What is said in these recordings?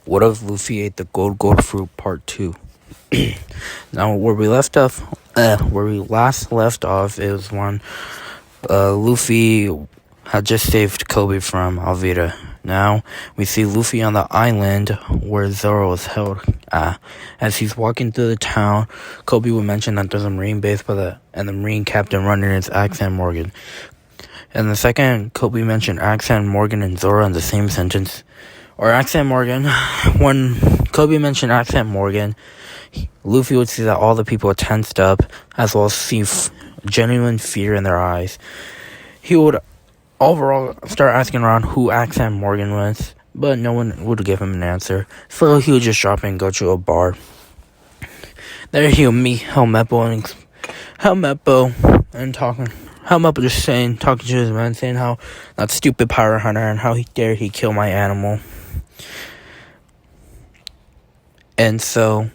What if Luffy ate the gold fruit part 2? Now where we last left off, it was when Luffy had just saved Kobe from Alvida. Now we see Luffy on the island where Zoro is held. As he's walking through the town, Kobe would mention that there's a marine base and the marine captain running is Accent Morgan. And the second Kobe mentioned Accent Morgan and Zoro in the same sentence, or Accent Morgan, when Kobe mentioned Accent Morgan, Luffy would see that all the people tensed up, as well as see genuine fear in their eyes. He would overall start asking around who Accent Morgan was, but no one would give him an answer, so he would just drop and go to a bar. There he would meet Helmeppo and talking to his man, saying how that stupid pirate hunter and how he kill my animal. And so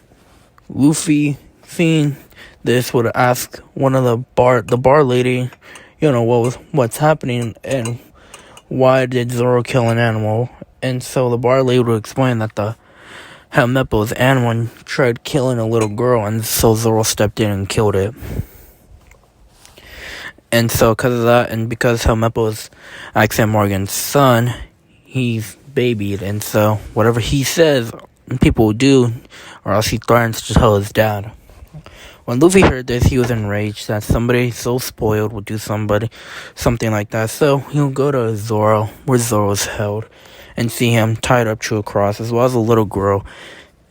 Luffy, seeing this, would ask one of the bar lady, what's happening and why did Zoro kill an animal. And so the bar lady would explain that the Helmeppo's animal tried killing a little girl, and so Zoro stepped in and killed it. And so because of that, and because Helmeppo is Accent Morgan's son, he's babied, and so whatever he says, people will do, or else he threatens to tell his dad. When Luffy heard this, he was enraged that somebody so spoiled would do something like that. So he'll go to Zoro, where Zoro's held, and see him tied up to a cross, as well as a little girl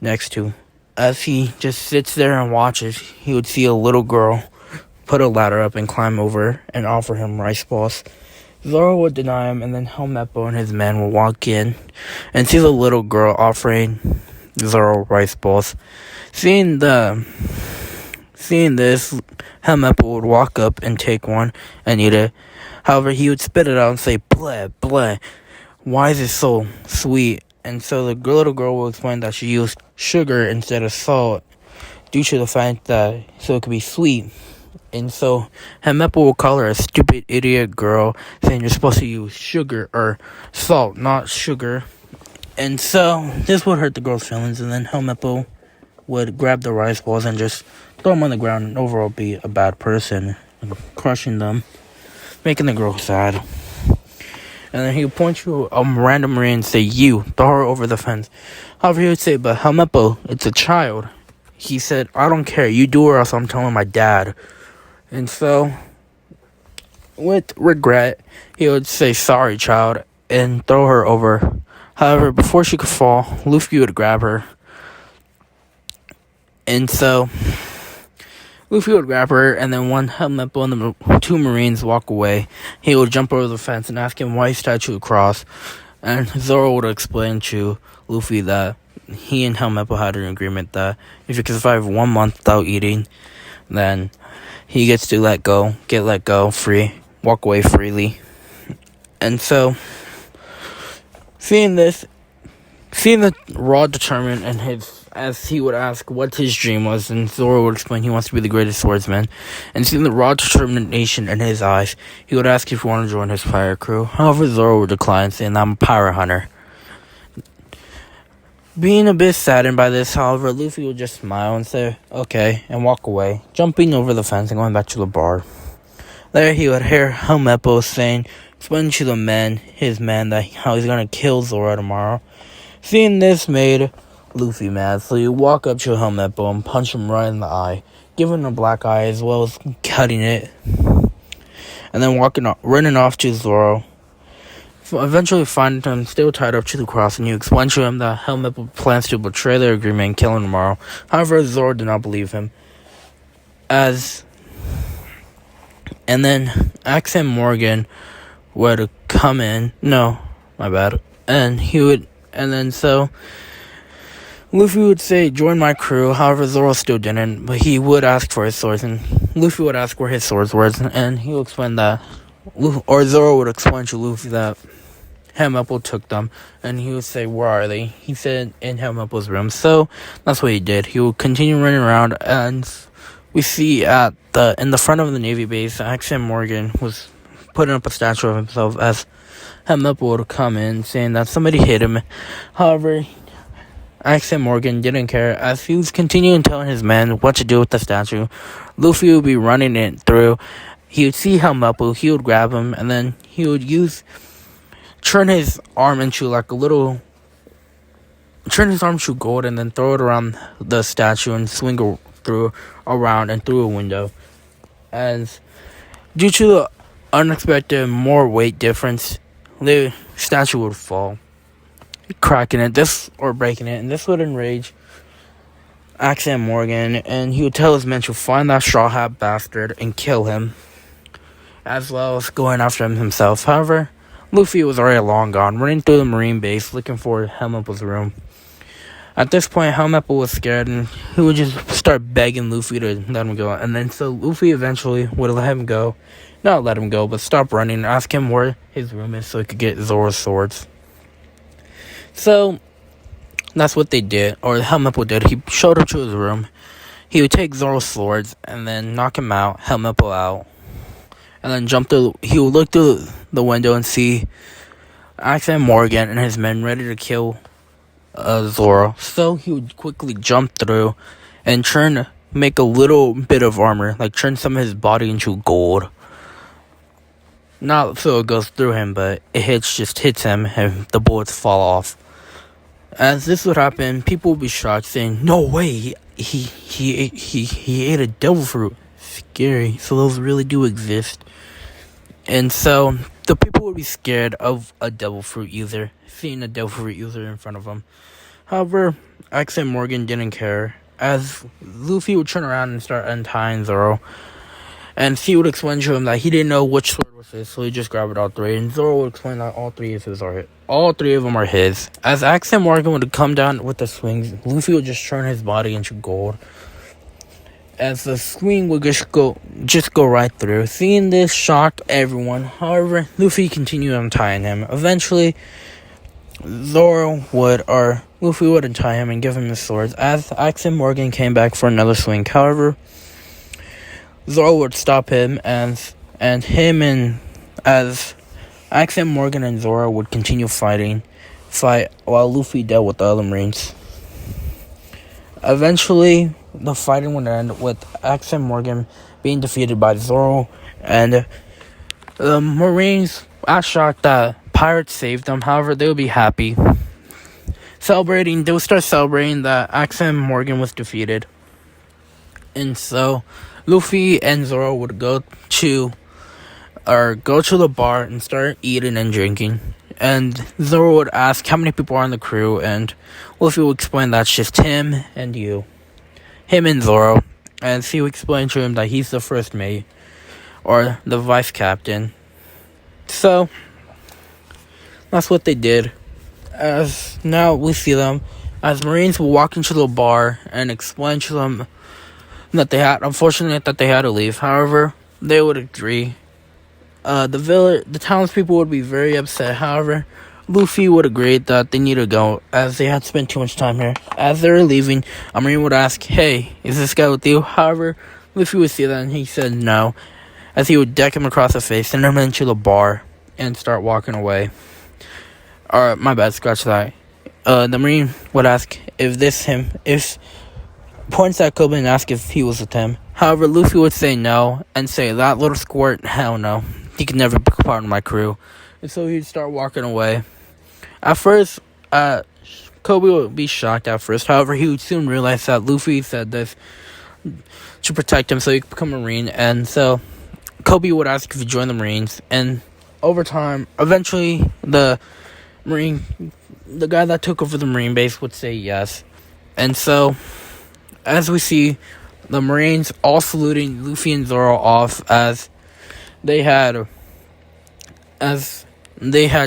next to. As he just sits there and watches, he would see a little girl put a ladder up and climb over and offer him rice balls. Zoro would deny him, and then Helmeppo and his men will walk in and see the little girl offering Zoro rice balls. Seeing this, Helmeppo would walk up and take one and eat it. However, he would spit it out and say, "Bleh, bleh. Why is it so sweet?" And so the little girl will explain that she used sugar instead of salt due to the fact that so it could be sweet. And so Helmeppo will call her a stupid idiot girl, saying you're supposed to use sugar or salt, not sugar. And so this would hurt the girl's feelings, and then Helmeppo would grab the rice balls and just throw them on the ground and overall be a bad person, crushing them, making the girl sad. And then he would point to a random marine and say, "You, throw her over the fence." However, he would say, "But Helmeppo, it's a child." He said, "I don't care, you do or else I'm telling my dad." And so, with regret, he would say, "Sorry, child," and throw her over. However, before she could fall, Luffy would grab her. And so, Luffy would grab her, and then when Helmeppo and the two marines walk away, he would jump over the fence and ask him why he's tied to a cross. And Zoro would explain to Luffy that he and Helmeppo had an agreement that if he can survive 1 month without eating, then he gets to let go free, walk away freely. And so, seeing the raw determined and as he would ask what his dream was, and Zoro would explain he wants to be the greatest swordsman, and seeing the raw determination in his eyes, he would ask if he wanted to join his pirate crew. However, Zoro would decline, saying, "I'm a pirate hunter." Being a bit saddened by this, however, Luffy would just smile and say, "Okay," and walk away, jumping over the fence and going back to the bar. There he would hear Helmeppo explaining to his men, that how he's gonna kill Zoro tomorrow. Seeing this made Luffy mad, so he would walk up to Helmeppo and punch him right in the eye, giving him a black eye as well as cutting it, and then running off to Zoro. Eventually finding him still tied up to the cross, and you explain to him that Helmeppo plans to betray their agreement and kill him tomorrow. However, Zoro did not believe him. And then Accent Morgan would come in. No, my bad. So Luffy would say, "Join my crew." However, Zoro still didn't, but he would ask for his swords, and Luffy would ask where his swords were, and he would explain that, or Zoro would explain to Luffy that Helmeppo took them, and he would say, "Where are they?" He said, "In Helmeppo's room." So that's what he did. He would continue running around, and we see in the front of the Navy base, Accent Morgan was putting up a statue of himself as Helmeppo would come in, saying that somebody hit him. However, Accent Morgan didn't care as he was continuing telling his men what to do with the statue. Luffy would be running it through. He would see Helmeppo, he would grab him, and then he would turn his arm into gold, and then throw it around the statue and swing around and through a window. As due to the unexpected more weight difference, the statue would fall, cracking it, or breaking it, and this would enrage Accent Morgan, and he would tell his men to find that Straw Hat bastard and kill him, as well as going after him himself. However, Luffy was already long gone, running through the marine base looking for Helmeppo's room. At this point, Helmeppo was scared, and he would just start begging Luffy to let him go. And then so Luffy eventually would let him go. Not let him go, but stop running and ask him where his room is so he could get Zoro's swords. So that's what they did, or Helmeppo did. He showed up to his room. He would take Zoro's swords and then knock him out, Helmeppo out, and then he would look through the window and see Accent Morgan and his men ready to kill Zoro. So he would quickly jump through and make a little bit of armor, like turn some of his body into gold. Not so it goes through him, but it hits him and the bullets fall off. As this would happen, people would be shocked, saying, "No way! He ate a devil fruit. Scary. So those really do exist." And so the people would be scared of a devil fruit user, seeing a devil fruit user in front of them. However, Accent Morgan didn't care, as Luffy would turn around and start untying Zoro. And he would explain to him that he didn't know which sword was his, so he just grabbed all three. And Zoro would explain that all three of them are his. As Accent Morgan would come down with the swings, Luffy would just turn his body into gold, as the swing would just go right through. Seeing this shocked everyone. However, Luffy continued untying him. Eventually, Luffy would untie him and give him his swords, as Accent Morgan came back for another swing. However, Zoro would stop him, as Accent Morgan and Zoro would continue fight while Luffy dealt with the other Marines. Eventually, the fighting would end with Accent Morgan being defeated by Zoro, and the Marines are shocked that pirates saved them. However, they would be happy. They would start celebrating that Accent Morgan was defeated. And so Luffy and Zoro would go to the bar and start eating and drinking. And Zoro would ask how many people are on the crew, and Luffy would explain that's just him and Zoro. And he would explain to him that he's the first mate, or the vice captain. So that's what they did. As now we see them as Marines will walk into the bar and explain to them that they had to leave. However, they would agree. The townspeople would be very upset. However, Luffy would agree that they need to go, as they had spent too much time here. As they were leaving, a Marine would ask, "Hey, is this guy with you?" However, Luffy would see that and he said no, as he would deck him across the face, send him into the bar, and start walking away. Alright, my bad, scratch that. The Marine would ask if points at Kobe and ask if he was with him. However, Luffy would say no, and say, "That little squirt, hell no. He could never be part of my crew." And so he'd start walking away. At first, Kobe would be shocked at first. However, he would soon realize that Luffy said this to protect him so he could become a Marine. And so Kobe would ask if he joined the Marines. And over time, eventually, the guy that took over the Marine base would say yes. And so, as we see, the Marines all saluting Luffy and Zoro off, as they had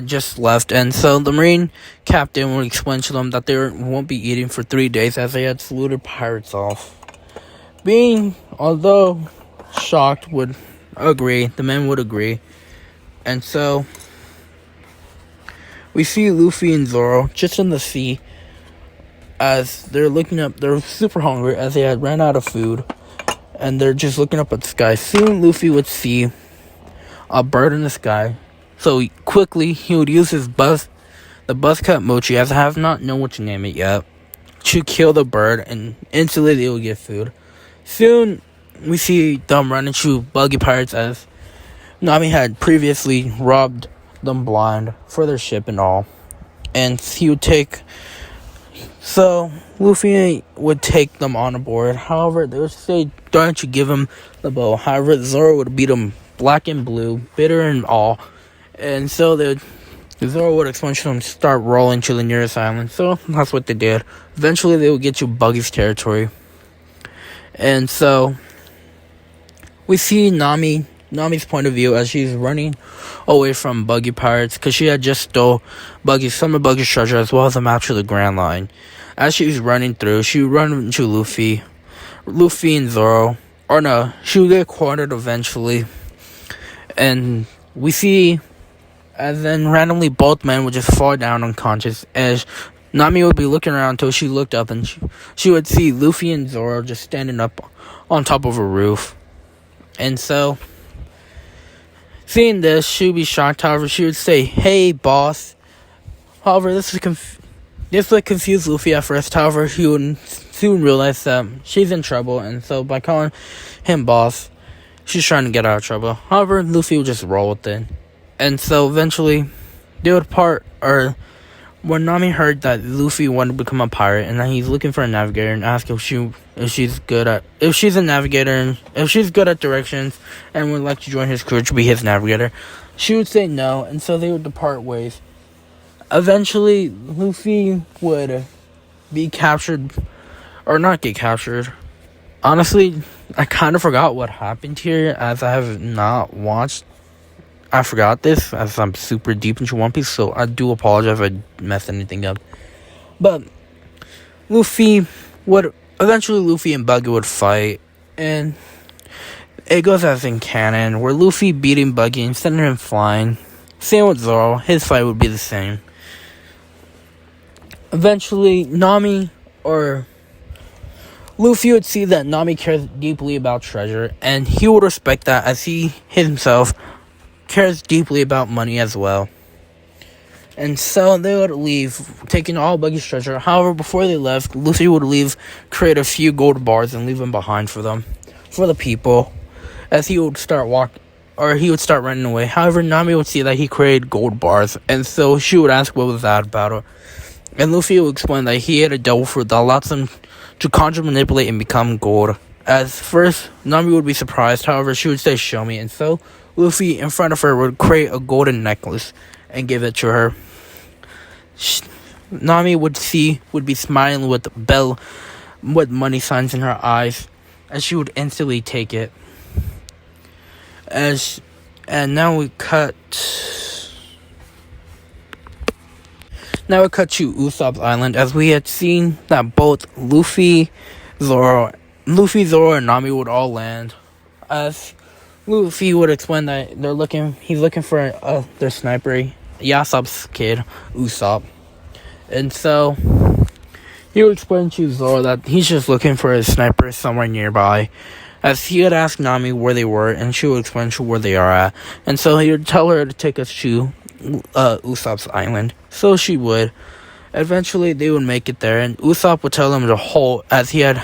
just left. And so the Marine captain would explain to them that they won't be eating for 3 days, as they had saluted pirates off. Although shocked, would agree. The men would agree. And so we see Luffy and Zoro just in the sea, as they're looking up. They're super hungry, as they had ran out of food, and they're just looking up at the sky. Soon Luffy would see a bird in the sky, so quickly he would use the buzz cut mochi, as I have not known what to name it yet. to kill the bird, and instantly they will get food. Soon, we see them run into buggy pirates as Nami had previously robbed them blind for their ship and all. And Luffy would take them on board. However, they would say, don't you give him the bow. However, Zoro would beat him black and blue, bitter and all. And so Zoro would explain to them to start rolling to the nearest island. So that's what they did. Eventually, they would get to Buggy's territory. And so we see Nami's point of view as she's running away from Buggy Pirates because she had just stole some of Buggy's treasure as well as a map to the Grand Line. As she's running through, she would run into Luffy and Zoro. Or no, she would get cornered eventually. And we see, and then randomly both men would just fall down unconscious as Nami would be looking around until she looked up and she would see Luffy and Zoro just standing up on top of a roof. And so, seeing this, she would be shocked. However, she would say, "Hey, boss." However, this would confuse Luffy at first. However, he would soon realize that she's in trouble, and so by calling him boss, she's trying to get out of trouble. However, Luffy would just roll with it. And so eventually, they would part, or when Nami heard that Luffy wanted to become a pirate and that he's looking for a navigator and asked if she's a navigator and if she's good at directions and would like to join his crew to be his navigator, she would say no, and so they would depart ways. Eventually, Luffy would be captured, or not get captured. Honestly, I kind of forgot what happened here as I have not watched. I forgot this as I'm super deep into One Piece, so I do apologize if I messed anything up. But Luffy and Buggy would fight, and it goes as in canon, where Luffy beating Buggy and sending him flying. Same with Zoro, his fight would be the same. Eventually, Luffy would see that Nami cares deeply about treasure, and he would respect that as he himself cares deeply about money as well. And so they would leave, taking all Buggy's treasure. However, before they left, Luffy would create a few gold bars and leave them behind for the people, as he would start running away. However, Nami would see that he created gold bars, and so she would ask what was that about. And Luffy would explain that he had a devil fruit that allows him to conjure, manipulate, and become gold. As first, Nami would be surprised. However, she would say, "Show me." And so Luffy, in front of her, would create a golden necklace and give it to her. Nami would be smiling with money signs in her eyes, as she would instantly take it. Now we cut to Usopp's Island, as we had seen that both Luffy, Zoro, and Nami would all land. As Luffy would explain that he's looking for their sniper, Yasopp's kid, Usopp. And so he would explain to Zoro that he's just looking for his sniper somewhere nearby, as he had asked Nami where they were, and she would explain to where they are at. And so he would tell her to take us to Usopp's Island. So she would. Eventually, they would make it there, and Usopp would tell them to hold, as he had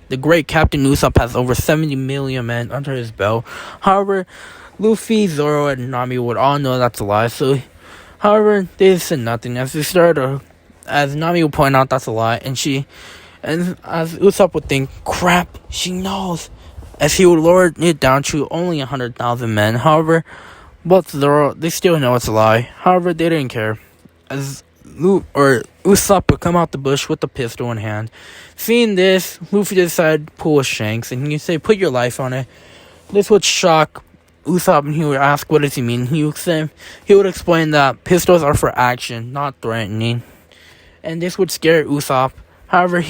the great Captain Usopp has over 70 million men under his belt. However, Luffy, Zoro, and Nami would all know that's a lie. However, they said nothing as Nami would point out that's a lie, and as Usopp would think, crap, she knows, as he would lower it down to only 100,000 men. However, both Zoro, they still know it's a lie. However, they didn't care, as Usopp would come out the bush with a pistol in hand. Seeing this, Luffy decided to pull a Shanks, and he would say, "Put your life on it." This would shock Usopp, and he would ask, what does he mean? He would explain that pistols are for action, not threatening. And this would scare Usopp. However,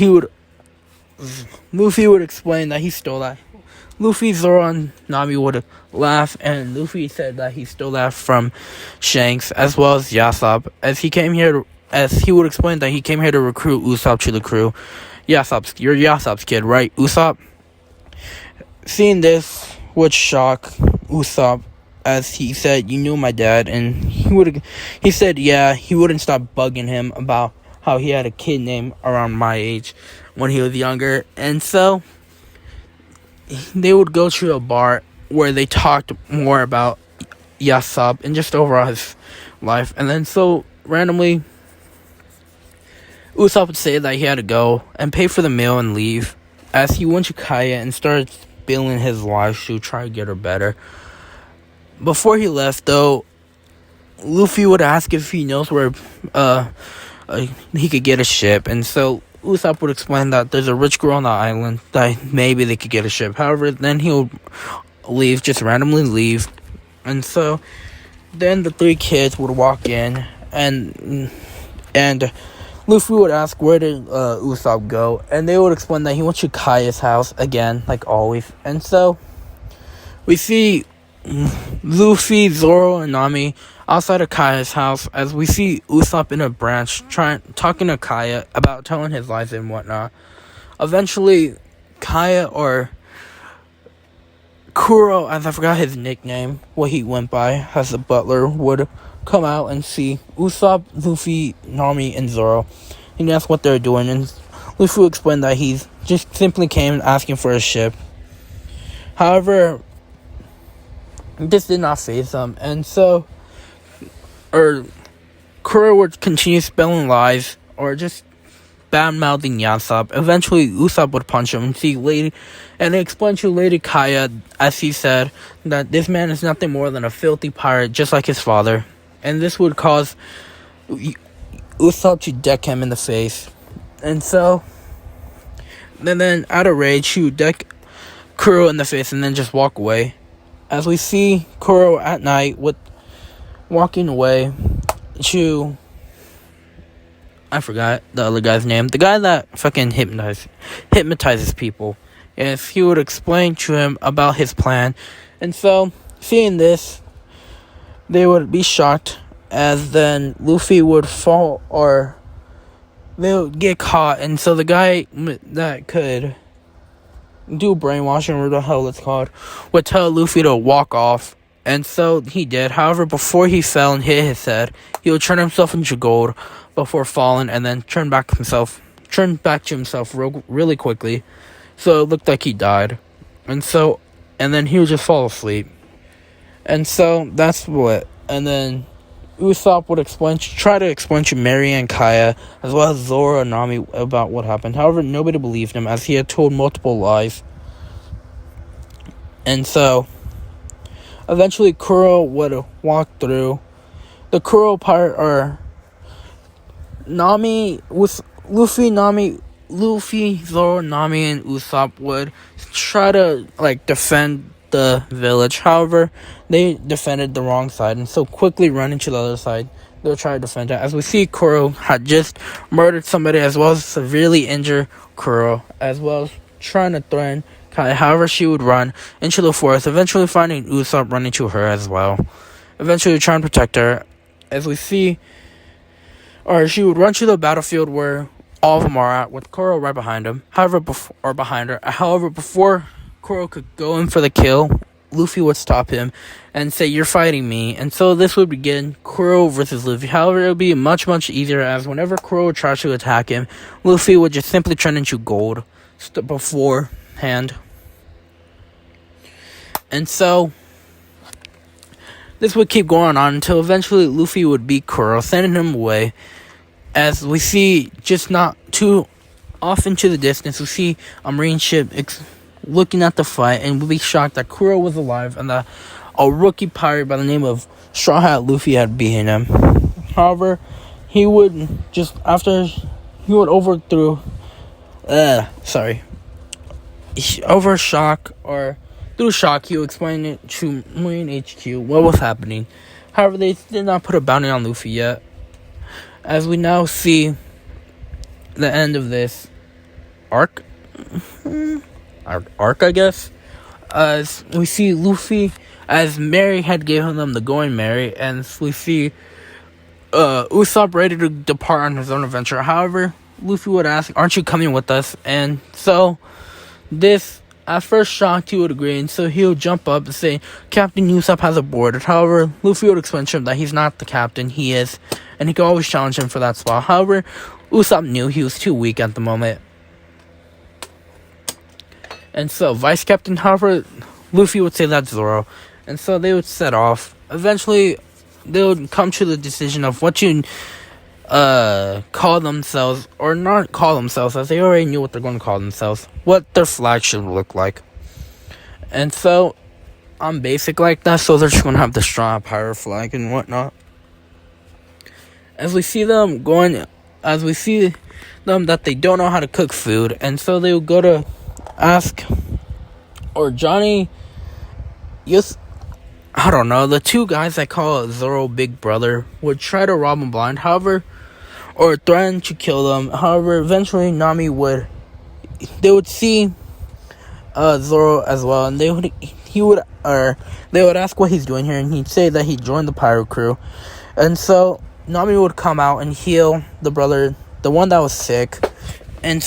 Luffy would explain that he stole that. Luffy, Zoro, and Nami would laugh, and Luffy said that he stole that from Shanks, as well as Yasopp, as he would explain that he came here to recruit Usopp to the crew. You're Yasopp's kid, right, Usopp? Seeing this would shock Usopp, as he said, "You knew my dad," and he said, yeah, he wouldn't stop bugging him about how he had a kid named around my age when he was younger. And so they would go to a bar where they talked more about Yasop and just overall his life. And then so randomly, Usopp would say that he had to go and pay for the meal and leave, as he went to Kaya and started spilling his life to try to get her better. Before he left, though, Luffy would ask if he knows where he could get a ship, and so Usopp would explain that there's a rich girl on the island that maybe they could get a ship. However, then he'll leave, just randomly leave, and so then the three kids would walk in, and Luffy would ask where did Usopp go, and they would explain that he went to Kaya's house again, like always. And so we see Luffy, Zoro, and Nami outside of Kaya's house, as we see Usopp in a branch talking to Kaya about telling his lies and whatnot. Eventually, Kaya or Kuro, as I forgot his nickname, what he went by as the butler, would come out and see Usopp, Luffy, Nami, and Zoro. And ask what they're doing, and Luffy would explain that he's just simply came asking for a ship. However, this did not faze them, and so Kuro would continue spelling lies or just bad-mouthing Yasop. Eventually, Usopp would punch him and explain to Lady Kaya, as he said, that this man is nothing more than a filthy pirate, just like his father. And this would cause Usopp to deck him in the face. And so, and then out of rage, he would deck Kuro in the face and then just walk away. As we see Kuro at night walking away to, I forgot the other guy's name, the guy that fucking hypnotizes people. Yes, he would explain to him about his plan. And so, seeing this, they would be shocked, as then Luffy would fall, or they would get caught. And so the guy that could do brainwashing, or the hell it's called, would tell Luffy to walk off. And so he did. However, before he fell and hit his head, he would turn himself into gold before falling, and then turn back to himself really quickly. So it looked like he died. And then he would just fall asleep. And so that's what. And then Usopp would try to explain to Mary and Kaya, as well as Zoro and Nami, about what happened. However, nobody believed him, as he had told multiple lies. And so eventually Kuro would walk through. The Kuro part, or Nami, with Luffy, Zoro, Nami, and Usopp would try to defend the village. However, they defended the wrong side, and so quickly running to the other side, they'll try to defend it. As we see, Kuro had just murdered somebody, as well as severely injured Kuro, as well as trying to threaten Kai. However, she would run into the forest, eventually finding Usopp running to her as well. Eventually trying to protect her, as we see, or she would run to the battlefield where all of them are at, with Kuro right behind him. Behind her. However, before Kuro could go in for the kill, Luffy would stop him and say, "You're fighting me." And so this would begin Kuro versus Luffy. However, it would be much, much easier, as whenever Kuro tries to attack him, Luffy would just simply turn into gold beforehand. And so this would keep going on until eventually Luffy would beat Kuro, sending him away. As we see, just not too off into the distance, we see a marine ship looking at the fight, and we'll be shocked that Kuro was alive and that a rookie pirate by the name of Straw Hat Luffy had beaten him. However, he would through shock, he would explain it to Marine HQ what was happening. However, they did not put a bounty on Luffy yet. As we now see the end of this arc, I guess, as we see Luffy, as Mary had given them the Going Merry, and we see Usopp ready to depart on his own adventure. However, Luffy would ask, "Aren't you coming with us?" And so this At first shocked, he would agree, and so he would jump up and say, Captain Usopp has aborted. However, Luffy would explain to him that he's not the captain, he is, and he could always challenge him for that spot. However, Usopp knew he was too weak at the moment. And so, Vice Captain, however, Luffy would say that's Zoro. And so they would set off. Eventually, they would come to the decision of what you call themselves, or not call themselves, as they already knew what they're going to call themselves, what their flag should look like. And so, I'm basic like that, so they're just going to have the strong pirate flag and whatnot. As we see them that they don't know how to cook food, and so they would go to ask, or Johnny, yes, I don't know, the two guys that call Zoro Big Brother would try to rob him blind, however, or threaten to kill them. However, eventually they would see Zoro as well, and they would ask what he's doing here, and he'd say that he joined the pirate crew. And so Nami would come out and heal the brother, the one that was sick. And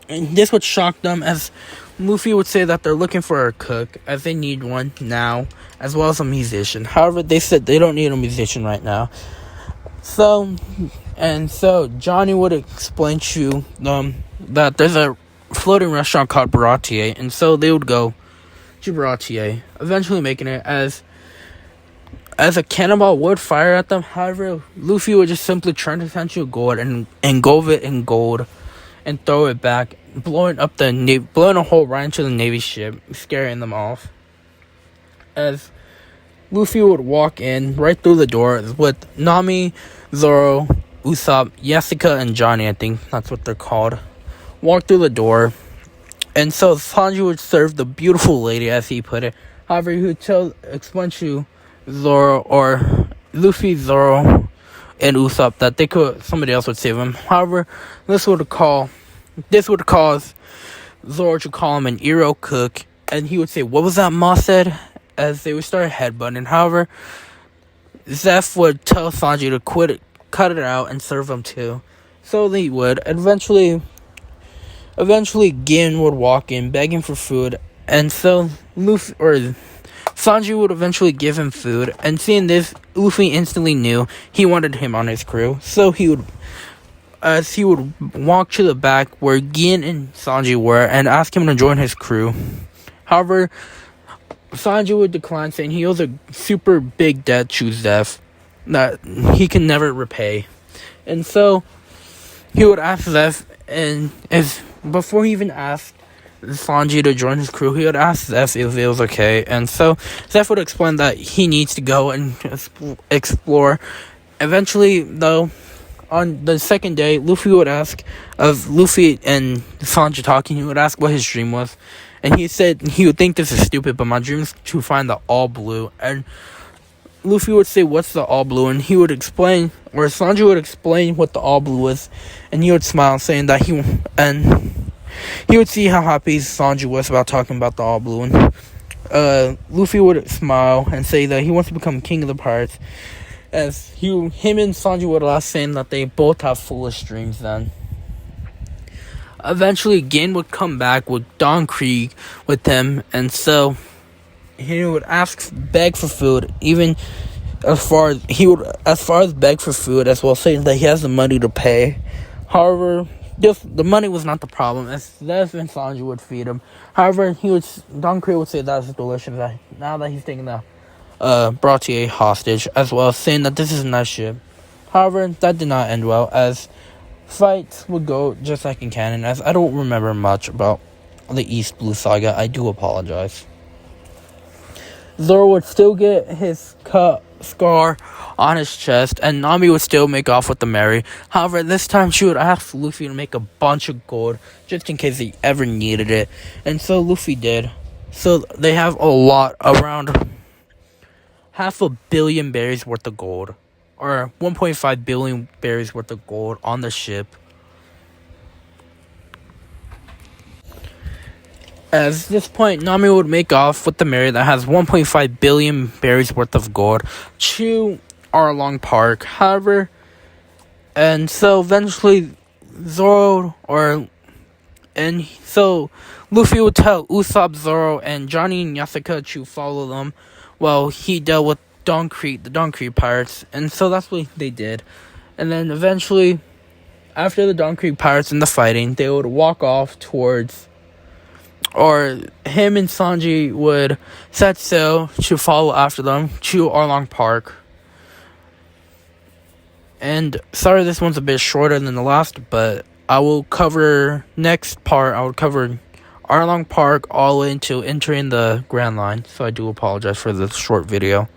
this would shock them, as Luffy would say that they're looking for a cook, as they need one now, as well as a musician. However, they said they don't need a musician right now. So Johnny would explain to them that there's a floating restaurant called Baratier, and so they would go to Baratier, eventually making it as a cannonball would fire at them. However, Luffy would just simply turn his hand to gold and engulf it in gold and throw it back, blowing a hole right into the Navy ship, scaring them off. As Luffy would walk in right through the door with Nami, Zoro, Usopp, Yasuka, and Johnny, I think that's what they're called, walk through the door. And so Sanji would serve the beautiful lady, as he put it. However, he would explain to Zoro, or Luffy, Zoro, and Usopp that somebody else would save him. However, this would cause Zoro to call him an Eero cook, and he would say, "What was that Ma said?" As they would start headbutting. However, Zeph would tell Sanji to cut it out, and serve him too. So they would. Eventually, Gin would walk in begging for food, and so Sanji would eventually give him food. And seeing this, Luffy instantly knew he wanted him on his crew. So he would walk to the back where Gin and Sanji were and ask him to join his crew. However, Sanji would decline, saying he owes a super big debt to Zeph that he can never repay. And so he would ask Zeph, and before he even asked Sanji to join his crew, he would ask Zeph if it was okay. And so Zeph would explain that he needs to go and explore. Eventually, though, on the second day, Luffy and Sanji talking, he would ask what his dream was. And he said he would think this is stupid, but my dream is to find the all blue. And Luffy would say, "What's the all blue?" And he would explain, or Sanji would explain what the all blue was. And he would smile, saying that he would see how happy Sanji was about talking about the all blue. And Luffy would smile and say that he wants to become king of the pirates. As him and Sanji would laugh, saying that they both have foolish dreams then. Eventually, Gin would come back with Don Krieg with him, and so he would beg for food, even as far as beg for food, as well, saying that he has the money to pay. However, the money was not the problem, as Zeph and Sanji would feed him. However, Don Krieg would say that's delicious, now that he's taking the Baratier hostage, as well, saying that this is a nice ship. However, that did not end well, as fights would go just like in canon, as I don't remember much about the East Blue Saga. I do apologize. Zoro would still get his scar on his chest, and Nami would still make off with the Mary. However, this time she would ask Luffy to make a bunch of gold, just in case he ever needed it. And so Luffy did. So they have a lot, around 500 million berries worth of gold, or 1.5 billion berries worth of gold on the ship. At this point, Nami would make off with the Mary that has 1.5 billion berries worth of gold to Arlong Park. However, and so eventually Zoro, or And so Luffy would tell Usopp, Zoro, and Johnny and Yasuka to follow them while he dealt with the Don Creek pirates. And so that's what they did. And then eventually, after the Don Creek pirates and the fighting, they would walk off towards, or him and Sanji would set sail to follow after them to Arlong Park. And sorry, this one's a bit shorter than the last, but I will cover next part. I will cover Arlong Park all the way into entering the Grand Line. So I do apologize for the short video.